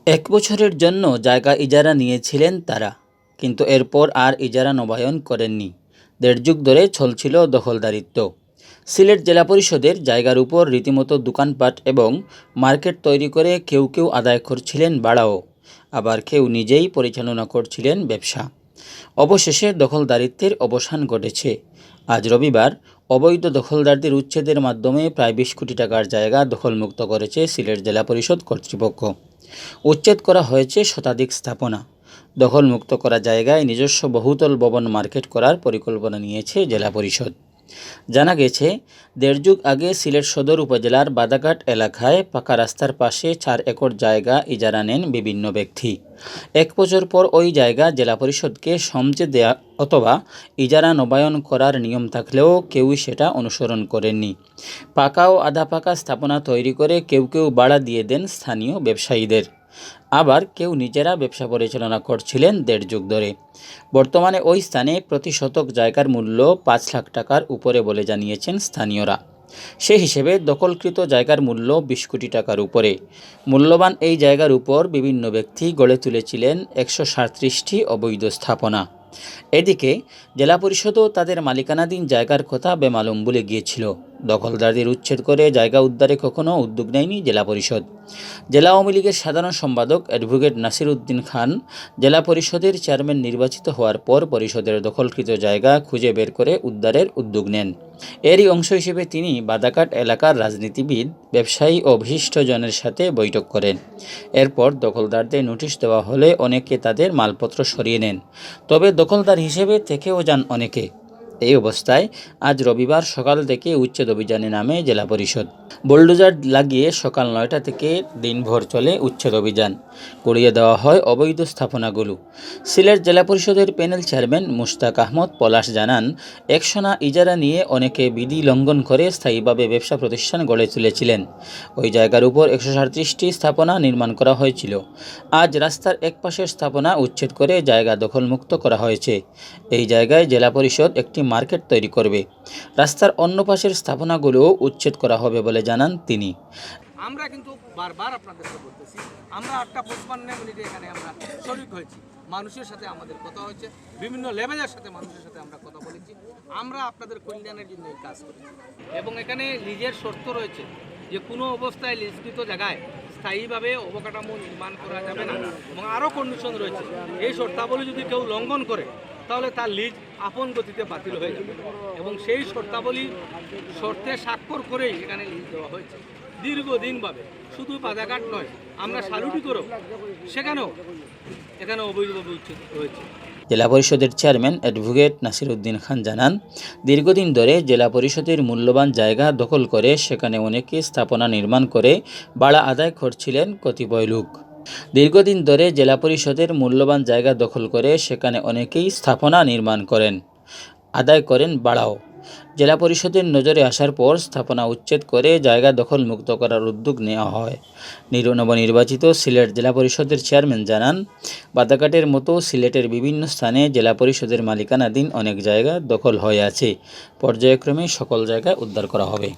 এক বছরের জন্য জায়গা ইজারা নিয়েছিলেন তারা, কিন্তু এরপর আর ইজারা নবায়ন করেননি। দেড় যুগ ধরে চলছিল দখলদারিত্ব। সিলেট জেলা পরিষদের জায়গার উপর রীতিমতো দোকানপাট এবং মার্কেট তৈরি করে কেউ কেউ আদায় করছিলেন ভাড়াও, আবার কেউ নিজেই পরিচালনা করছিলেন ব্যবসা। অবশেষে দখলদারিত্বের অবসান ঘটেছে। আজ রবিবার অবৈধ দখলদারদের উচ্ছেদের মাধ্যমে প্রায় 20 কোটি টাকার জায়গা দখলমুক্ত করেছে সিলেট জেলা পরিষদ কর্তৃপক্ষ। উচ্ছেদ করা হয়েছে শতাধিক স্থাপনা। দখলমুক্ত করা জায়গায় নিজস্ব বহুতল ভবন মার্কেট করার পরিকল্পনা নিয়েছে জেলা পরিষদ। জানা গেছে, দেড় যুগ আগে সিলেট সদর উপজেলার বাদাঘাট এলাকায় পাকা রাস্তার পাশে 4 একর জায়গা ইজারা নেন বিভিন্ন ব্যক্তি। 1 বছর পর ওই জায়গা জেলা পরিষদকে সমঝে দেয়া অথবা ইজারা নবায়ন করার নিয়ম থাকলেও কেউই সেটা অনুসরণ করেননি। পাকা ও আধা পাকা স্থাপনা তৈরি করে কেউ কেউ ভাড়া দিয়ে দেন স্থানীয় ব্যবসায়ীদের, আবার কেউ নিজেরা ব্যবসা পরিচালনা করছিলেন দেড় যুগ ধরে। বর্তমানে ওই স্থানে প্রতি শতক জায়গার মূল্য 5 লাখ টাকার উপরে বলে জানিয়েছেন স্থানীয়রা। সে হিসেবে দখলকৃত জায়গার মূল্য 20 কোটি টাকার উপরে। মূল্যবান এই জায়গার উপর বিভিন্ন ব্যক্তি গড়ে তুলেছিলেন 137টি অবৈধ স্থাপনা। এদিকে জেলা পরিষদও তাদের মালিকানাধীন জায়গার কথা বেমালুম বলে গিয়েছিল। দখলদারদের উচ্ছেদ করে জায়গা উদ্ধারে কখনো উদ্যোগ নেয়নি জেলা পরিষদ। জেলা আওয়ামী লীগের সাধারণ সম্পাদক অ্যাডভোকেট নাসির উদ্দিন খান জেলা পরিষদের চেয়ারম্যান নির্বাচিত হওয়ার পর পরিষদের দখলকৃত জায়গা খুঁজে বের করে উদ্ধারের উদ্যোগ নেন। এরই অংশ হিসেবে তিনি বাদাঘাট এলাকার রাজনীতিবিদ, ব্যবসায়ী ও বিশিষ্টজনের সাথে বৈঠক করেন। এরপর দখলদারদের নোটিশ দেওয়া হলে অনেকে তাদের মালপত্র সরিয়ে নেন, তবে দখলদার হিসেবে থেকেও যান অনেকে। এই অবস্থায় আজ রবিবার সকাল থেকে উচ্ছেদ অভিযানে নামে জেলা পরিষদ। বুলডোজার লাগিয়ে সকাল 9টা থেকে দিনভর চলে উচ্ছেদ অভিযান। গুড়িয়ে দেওয়া হয় অবৈধ স্থাপনাগুলো। সিলেট জেলা পরিষদের প্যানেল চেয়ারম্যান মুশতাক আহমদ পলাশ জানান, একসোনা ইজারা নিয়ে অনেকে বিধি লঙ্ঘন করে স্থায়ীভাবে ব্যবসা প্রতিষ্ঠান গড়ে তুলেছিলেন। ওই জায়গার উপর 137টি স্থাপনা নির্মাণ করা হয়েছিল। আজ রাস্তার এক পাশের স্থাপনা উচ্ছেদ করে জায়গা দখলমুক্ত করা হয়েছে। এই জায়গায় জেলা পরিষদ একটি মার্কেট তৈরি করবে। রাস্তার অন্য পাশের স্থাপনাগুলোও উচ্ছেদ করা হবে বলে জানান তিনি। আমরা কিন্তু বারবার আপনাদেরকে বলতেছি, আমরা 8:55 এখানে আমরা শরীক হয়েছি, মানুষের সাথে আমাদের কথা হয়েছে, বিভিন্ন লেভেলের সাথে মানুষের সাথে আমরা কথা বলেছি। আমরা আপনাদের কল্যাণের জন্য এই কাজ করেছি এবং এখানে লিজের শর্ত রয়েছে যে কোনো অবস্থায় লিজকৃত জায়গায় স্থায়ীভাবে অবকাঠামো নির্মাণ করা যাবে না এবং আরও কন্ডিশন রয়েছে। এই শর্তাবলী যদি কেউ লঙ্ঘন করে তাহলে তার লিজ আপন গতিতে বাতিল হয়ে যাবে এবং সেই শর্তে স্বাক্ষর করেই এখানে লিজ দেওয়া হয়েছে দীর্ঘদিনভাবে। শুধু বাদাঘাট নয়, আমরা সালুটি করেও সেখানেও এখানে অবৈধভাবে উচ্ছেদ হয়েছে। জেলা পরিষদের চেয়ারম্যান অ্যাডভোকেট নাসির উদ্দিন খান জানান, দীর্ঘদিন ধরে জেলা পরিষদের মূল্যবান জায়গা দখল করে সেখানে অনেকে স্থাপনা নির্মাণ করে ভাড়া আদায় করছিলেন কতিপয় লোক। দীর্ঘদিন ধরে জেলা পরিষদের মূল্যবান জায়গা দখল করে সেখানে অনেকেই স্থাপনা নির্মাণ করেন, আদায় করেন ভাড়াও। জেলা পরিষদের নজরে আসার পর স্থাপনা উচ্ছেদ করে জায়গা দখল মুক্ত করার উদ্যোগ নেওয়া হয়। নবনির্বাচিত সিলেট জেলা পরিষদের চেয়ারম্যান জানান, বাদাঘাটের মতো সিলেটের বিভিন্ন স্থানে জেলা পরিষদের মালিকানাধীন অনেক জায়গা দখল হয়ে আছে। পর্যায়ক্রমে সকল জায়গা উদ্ধার করা হবে।